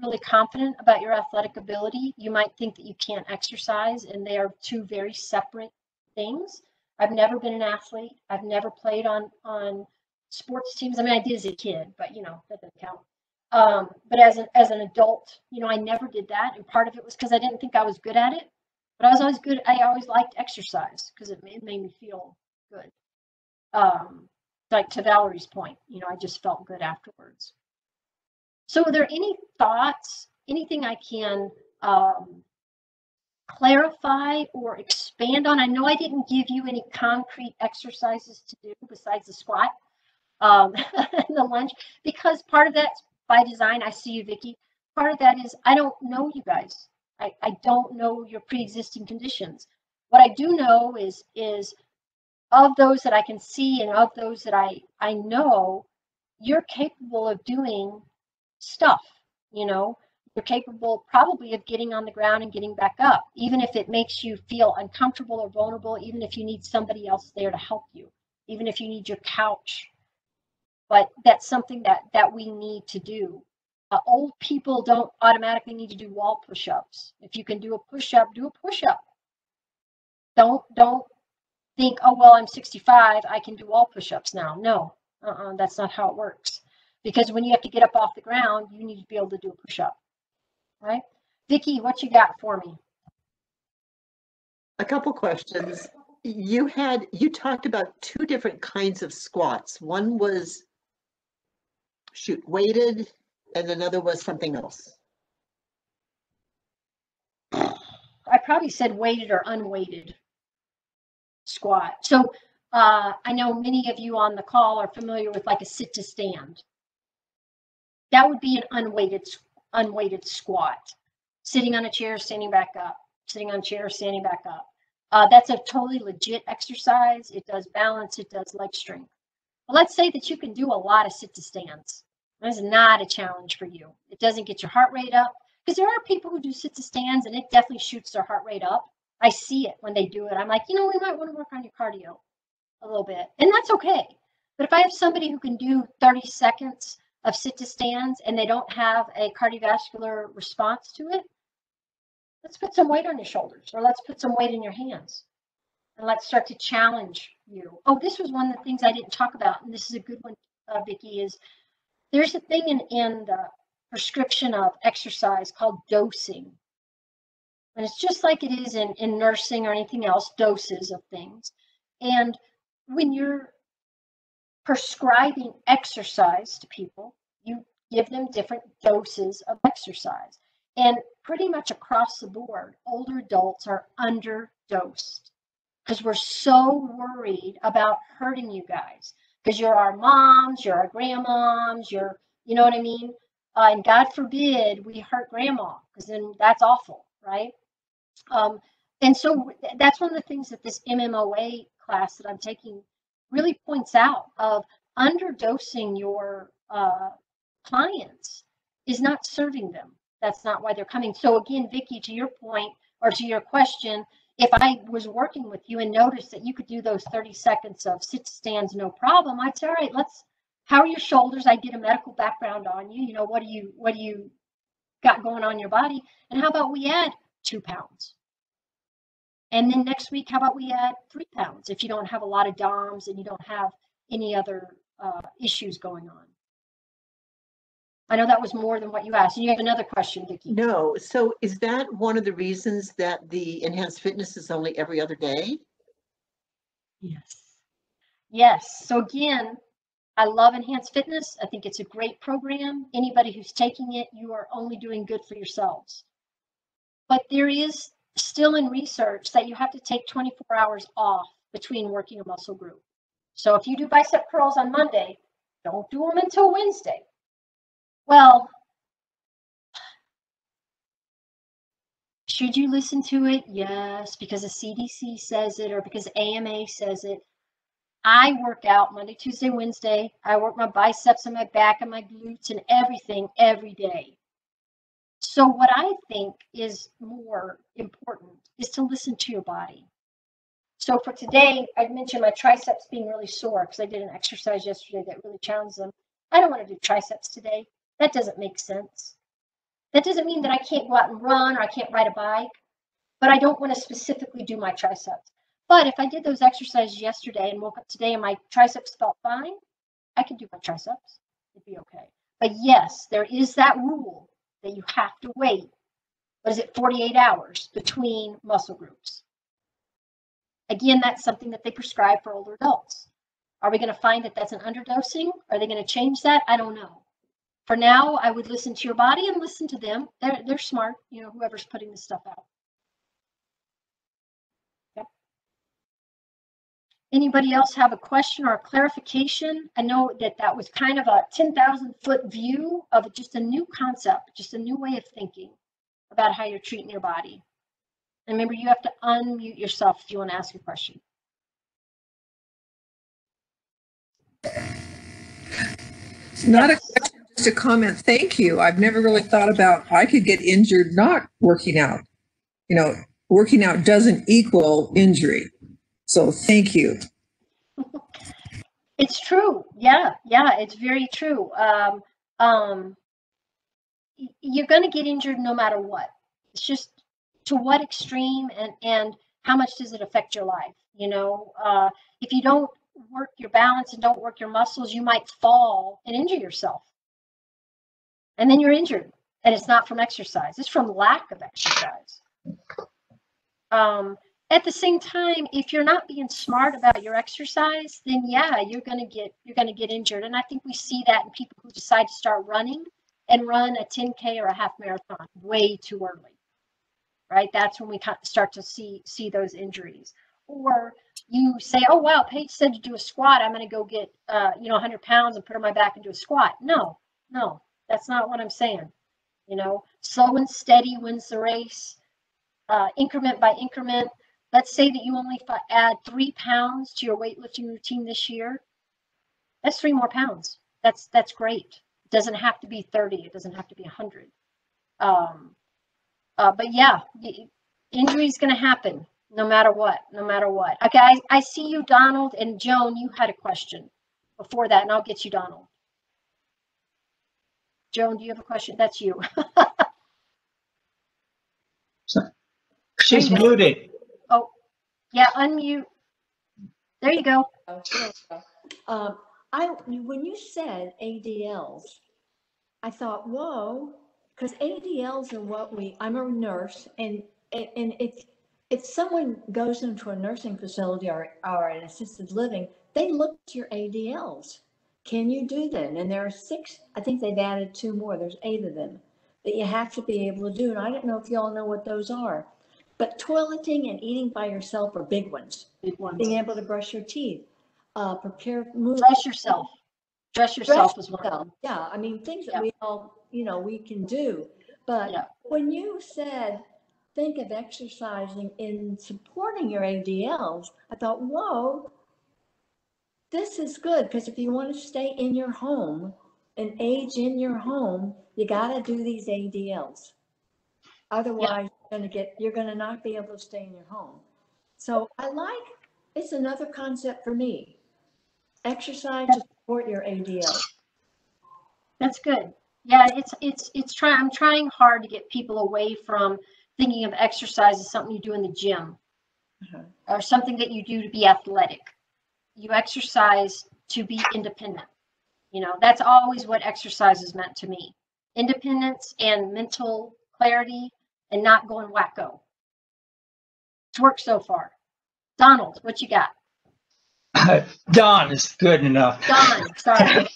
really confident about your athletic ability, you might think that you can't exercise, and they are 2 very separate things. I've never been an athlete. I've never played on sports teams. I mean, I did as a kid, but that doesn't count. But as an adult, I never did that. And part of it was because I didn't think I was good at it, but I was always good. I always liked exercise because it made me feel good. Like to Valerie's point, I just felt good afterwards. So are there any thoughts, anything I can clarify or expand on? I know I didn't give you any concrete exercises to do besides the squat. the lunch, because part of that's by design. I see you, Vicki. Part of that is I don't know you guys. I don't know your pre-existing conditions. What I do know is of those that I can see and of those that I know, you're capable of doing stuff, you know. You're capable probably of getting on the ground and getting back up, even if it makes you feel uncomfortable or vulnerable, even if you need somebody else there to help you, even if you need your couch. But that's something that we need to do. Old people don't automatically need to do wall push-ups. If you can do a push-up, do a push-up. Don't think, oh well, I'm 65, I can do wall push-ups now. No, that's not how it works. Because when you have to get up off the ground, you need to be able to do a push-up. Right? Vicki, what you got for me? A couple questions. You talked about two different kinds of squats. One was weighted, and another was something else. I probably said weighted or unweighted squat. So I know many of you on the call are familiar with like a sit to stand. That would be an unweighted squat. Sitting on a chair, standing back up, sitting on a chair, standing back up. That's a totally legit exercise. It does balance, it does leg strength. But let's say that you can do a lot of sit to stands. That is not a challenge for you. It doesn't get your heart rate up, because there are people who do sit to stands and it definitely shoots their heart rate up. I see it when they do it. I'm like, you know, we might want to work on your cardio a little bit, and that's okay. But if I have somebody who can do 30 seconds of sit to stands and they don't have a cardiovascular response to it, let's put some weight on your shoulders, or let's put some weight in your hands, and let's start to challenge you. Oh, this was one of the things I didn't talk about, and this is a good one, Vicki, is there's a thing in the prescription of exercise called dosing. And it's just like it is in nursing or anything else, doses of things. And when you're prescribing exercise to people, you give them different doses of exercise. And pretty much across the board, older adults are underdosed because we're so worried about hurting you guys, because you're our moms, you're our grandmoms, you know what I mean? And God forbid we hurt grandma, because then that's awful, right? And so that's one of the things that this MMOA class that I'm taking really points out, of underdosing your clients is not serving them. That's not why they're coming. So again, Vicki, to your point, or to your question, if I was working with you and noticed that you could do those 30 seconds of sit stands no problem, I'd say, all right, how are your shoulders? I did a medical background on you. You know, what do you got going on in your body? And how about we add 2 pounds? And then next week, how about we add 3 pounds if you don't have a lot of DOMs and you don't have any other issues going on? I know that was more than what you asked. And you have another question, Vicki. No. So is that one of the reasons that the enhanced fitness is only every other day? Yes. Yes. So again, I love enhanced fitness. I think it's a great program. Anybody who's taking it, you are only doing good for yourselves. But there is still in research that you have to take 24 hours off between working a muscle group. So if you do bicep curls on Monday, don't do them until Wednesday. Well, should you listen to it? Yes, because the CDC says it, or because AMA says it. I work out Monday, Tuesday, Wednesday. I work my biceps and my back and my glutes and everything every day. So what I think is more important is to listen to your body. So for today, I mentioned my triceps being really sore because I did an exercise yesterday that really challenged them. I don't want to do triceps today. That doesn't make sense. That doesn't mean that I can't go out and run or I can't ride a bike, but I don't want to specifically do my triceps. But if I did those exercises yesterday and woke up today and my triceps felt fine, I could do my triceps. It'd be okay. But yes, there is that rule that you have to wait, 48 hours between muscle groups. Again, that's something that they prescribe for older adults. Are we going to find that that's an underdosing? Are they going to change that? I don't know. For now, I would listen to your body and listen to them. They're smart, whoever's putting this stuff out. Yep. Anybody else have a question or a clarification? I know that that was kind of a 10,000-foot view of just a new concept, just a new way of thinking about how you're treating your body. And remember, you have to unmute yourself if you want to ask a question. Not a question, just a comment. Thank you. I've never really thought about, I could get injured not working out. You know, working out doesn't equal injury. So thank you. It's true. Yeah, it's very true. You're going to get injured no matter what. It's just to what extreme and how much does it affect your life? You know, if you don't work your balance and don't work your muscles, you might fall and injure yourself. And then you're injured. And it's not from exercise. It's from lack of exercise. At the same time, if you're not being smart about your exercise, then yeah, you're gonna get injured. And I think we see that in people who decide to start running and run a 10K or a half marathon way too early, right? That's when we start to see those injuries. Or you say, oh wow, Paige said to do a squat, I'm gonna go get 100 pounds and put on my back and do a squat. No, that's not what I'm saying. You know, slow and steady wins the race. Increment by increment. Let's say that you only add 3 pounds to your weightlifting routine this year. That's 3 more pounds. That's great. It doesn't have to be 30. It doesn't have to be 100. But yeah, injury is going to happen no matter what. Okay, I see you, Donald, and Joan. You had a question before that, and I'll get you, Donald. Joan, do you have a question? That's you. She's muted. Oh, yeah, unmute. There you go. When you said ADLs, I thought, whoa, because ADLs are what I'm a nurse, and if someone goes into a nursing facility or an assisted living, they look at your ADLs. Can you do that? And there are 6, I think they've added 2 more. There's 8 of them that you have to be able to do. And I don't know if y'all know what those are. But toileting and eating by yourself are big ones. Being able to brush your teeth, move. Dress yourself. Dress yourself as well. Yeah, I mean, things that we all, we can do. But when you said, think of exercising in supporting your ADLs, I thought, whoa, this is good. Because if you want to stay in your home and age in your home, you got to do these ADLs. Otherwise, you're going to not be able to stay in your home. So it's another concept for me. Exercise to support your ADL. That's good. Yeah, I'm trying hard to get people away from thinking of exercise as something you do in the gym or something that you do to be athletic. You exercise to be independent. That's always what exercise is meant to me. Independence and mental clarity and not going wacko. It's worked so far. Donald, what you got? Don is good enough. Don, sorry.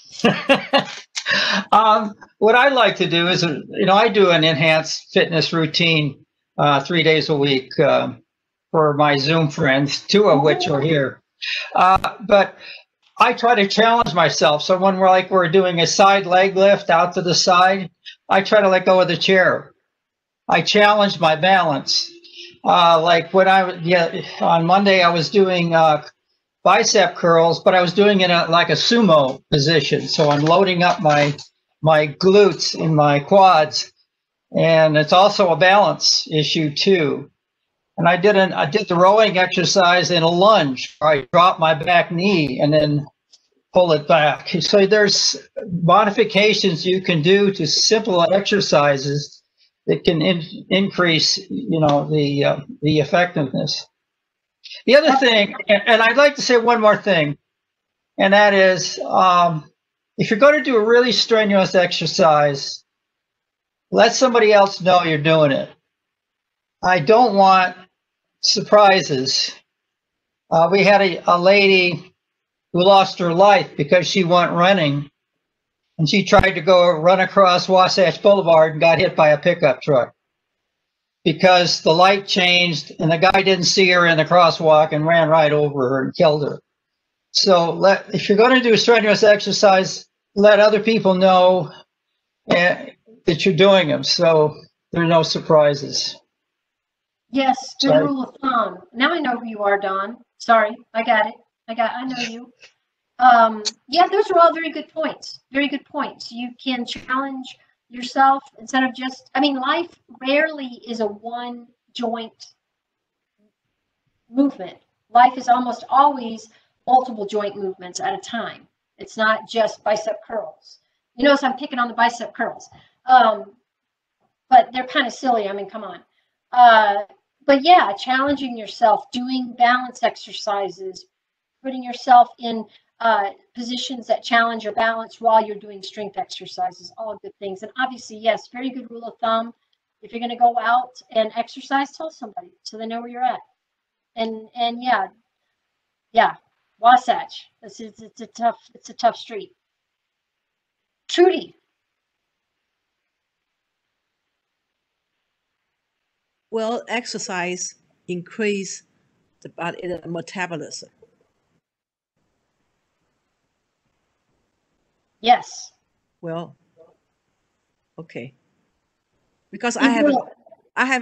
What I like to do is, I do an enhanced fitness routine 3 days a week for my Zoom friends, 2 of which are here. But I try to challenge myself. So when we're doing a side leg lift out to the side, I try to let go of the chair. I challenge my balance. Like when on Monday I was doing bicep curls, but I was doing it like a sumo position. So I'm loading up my glutes and my quads, and it's also a balance issue too. And I did the rowing exercise in a lunge, where I drop my back knee and then pull it back. So there's modifications you can do to simple exercises that can increase, the effectiveness. The other thing, and I'd like to say one more thing, and that is, if you're going to do a really strenuous exercise, let somebody else know you're doing it. I don't want surprises. We had a lady who lost her life because she went running, and she tried to go run across Wasatch Boulevard and got hit by a pickup truck because the light changed and the guy didn't see her in the crosswalk and ran right over her and killed her. So if you're going to do strenuous exercise, let other people know that you're doing them, so there are no surprises. Yes, good Sorry. rule of thumb. Now I know who you are, Don. Sorry, I got it. I know you. Yeah, those are all very good points. Very good points. You can challenge yourself instead of just, I mean, life rarely is a one joint movement. Life is almost always multiple joint movements at a time. It's not just bicep curls. You notice I'm picking on the bicep curls, but they're kind of silly. I mean, come on. But yeah, challenging yourself, doing balance exercises, putting yourself in positions that challenge your balance while you're doing strength exercises, all good things. And obviously, yes, very good rule of thumb. If you're going to go out and exercise, tell somebody so they know where you're at. And yeah, Wasatch. It's a tough street. Trudy. Well, exercise increase the body metabolism. Yes. Well, okay. Because I have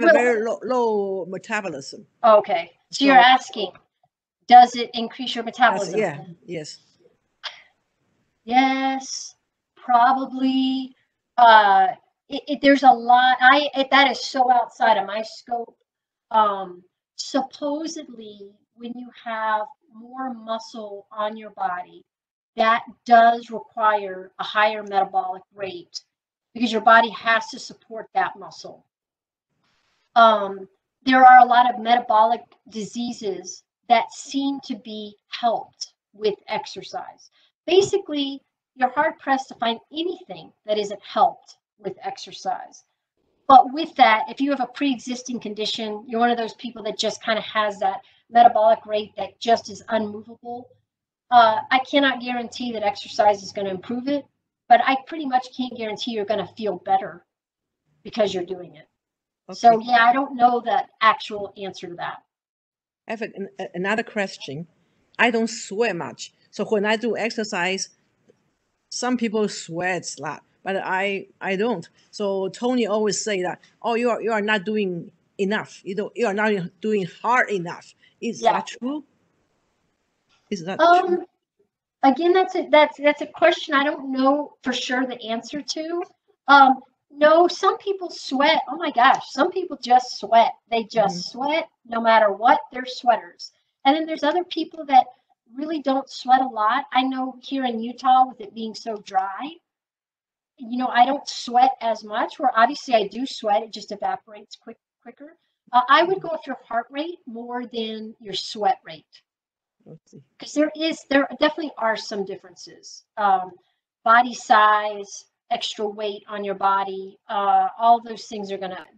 a very low metabolism. Okay. So you're asking, does it increase your metabolism? Yeah. Yes. Yes. Probably. There's a lot. That is so outside of my scope. Supposedly, when you have more muscle on your body, that does require a higher metabolic rate because your body has to support that muscle. There are a lot of metabolic diseases that seem to be helped with exercise. Basically, you're hard pressed to find anything that isn't helped with exercise. But with that, if you have a pre-existing condition, you're one of those people that just kind of has that metabolic rate that just is unmovable. I cannot guarantee that exercise is going to improve it, but I pretty much can't guarantee you're going to feel better because you're doing it. Okay. So yeah, I don't know the actual answer to that. I have another question. I don't sweat much. So when I do exercise, some people sweat a lot, but I don't. So Tony always say that, oh, you are not doing enough. You are not doing hard enough. Is that true? Is that true? Again, that's a question I don't know for sure the answer to. No, some people sweat. Oh my gosh, some people just sweat. They just sweat no matter what. They're sweaters. And then there's other people that really don't sweat a lot. I know here in Utah, with it being so dry, I don't sweat as much. Where obviously I do sweat, it just evaporates quicker. I would go with your heart rate more than your sweat rate. Because there definitely are some differences. Body size, extra weight on your body, all those things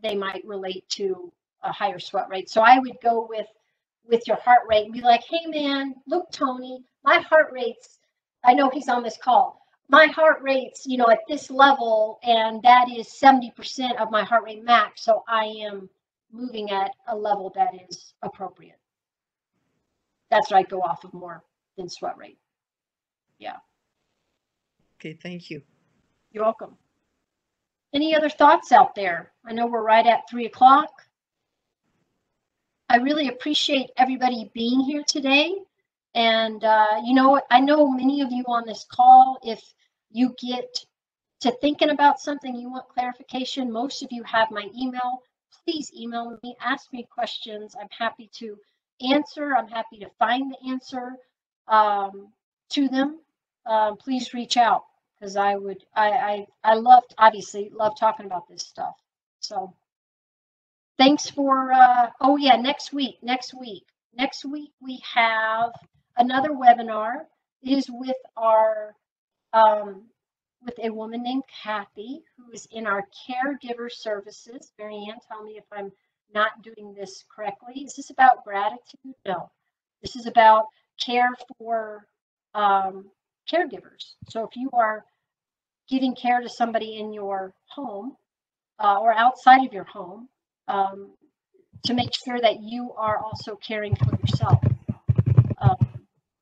they might relate to a higher sweat rate. So I would go with your heart rate and be like, hey man, look, Tony, my heart rate's, I know he's on this call. My heart rate's, at this level, and that is 70% of my heart rate max. So I am moving at a level that is appropriate. That's what I go off of more than sweat rate. Yeah. Okay, thank you. You're welcome. Any other thoughts out there? I know we're right at 3:00. I really appreciate everybody being here today. And I know many of you on this call, if you get to thinking about something, you want clarification, most of you have my email. Please email me, ask me questions. I'm happy to answer. I'm happy to find the answer to them. Please reach out, because I obviously love talking about this stuff. So thanks for next week we have another webinar. It is with our with a woman named Kathy, who is in our caregiver services. Marianne, tell me if I'm not doing this correctly. Is this about gratitude? No, this is about care for caregivers. So if you are giving care to somebody in your home or outside of your home, to make sure that you are also caring for yourself.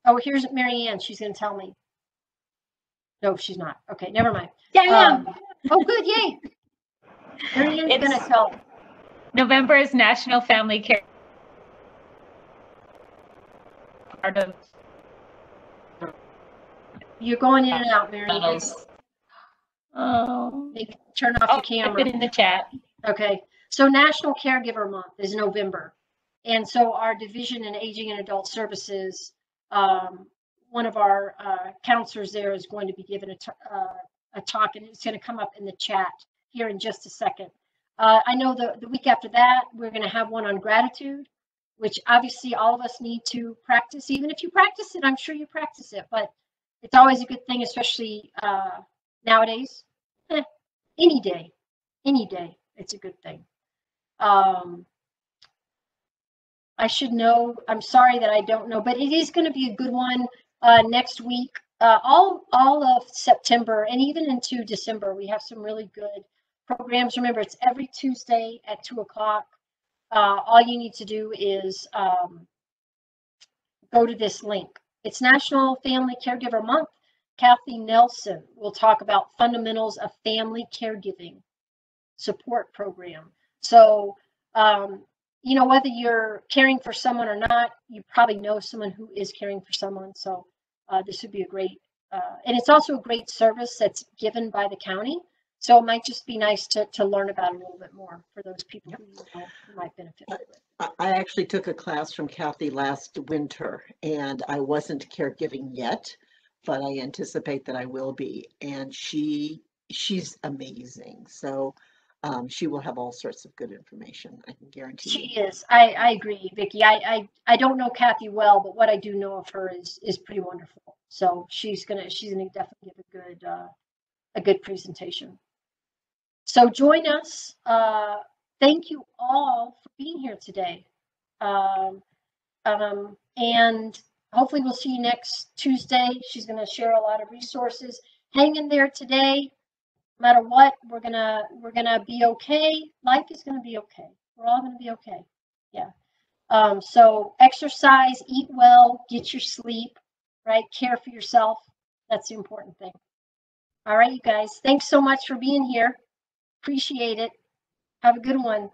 Oh, here's Mary Ann. She's going to tell me. No, she's not. Okay, never mind. Yeah, I am. Oh, good. Yay. Mary Ann's going to It's tell. November is National Family Care. Part of You're going in and out, Mary Ann. McDonald's. Oh, Turn off I'll your type camera. it in the chat. Okay, so National Caregiver Month is November. And so our division in Aging and Adult Services, one of our counselors there is going to be giving a talk, and it's going to come up in the chat here in just a second. I know the week after that, we're going to have one on gratitude, which obviously all of us need to practice. Even if you practice it, I'm sure you practice it, but it's always a good thing, especially nowadays. Any day, it's a good thing. I should know. I'm sorry that I don't know, but it is going to be a good one next week. All of September and even into December, we have some really good programs. Remember, it's every Tuesday at 2 o'clock. All you need to do is go to this link. It's National Family Caregiver Month. Kathy Nelson will talk about fundamentals of family caregiving support program. So, you know, whether you're caring for someone or not, you probably know someone who is caring for someone. So this would be a great, and it's also a great service that's given by the county. So it might just be nice to learn about it a little bit more for those people who you know who might benefit from it. I actually took a class from Kathy last winter, and I wasn't caregiving yet, but I anticipate that I will be. And she's amazing. So she will have all sorts of good information, I can guarantee you. She is. I agree, Vicki. I don't know Kathy well, but what I do know of her is pretty wonderful. So she's gonna definitely give a good presentation. So join us. Thank you all for being here today. And hopefully we'll see you next Tuesday. She's going to share a lot of resources. Hang in there today. No matter what, we're gonna be okay. Life is gonna be okay. We're all gonna be okay. Yeah. So exercise, eat well, get your sleep, right? Care for yourself. That's the important thing. All right, you guys. Thanks so much for being here. Appreciate it. Have a good one.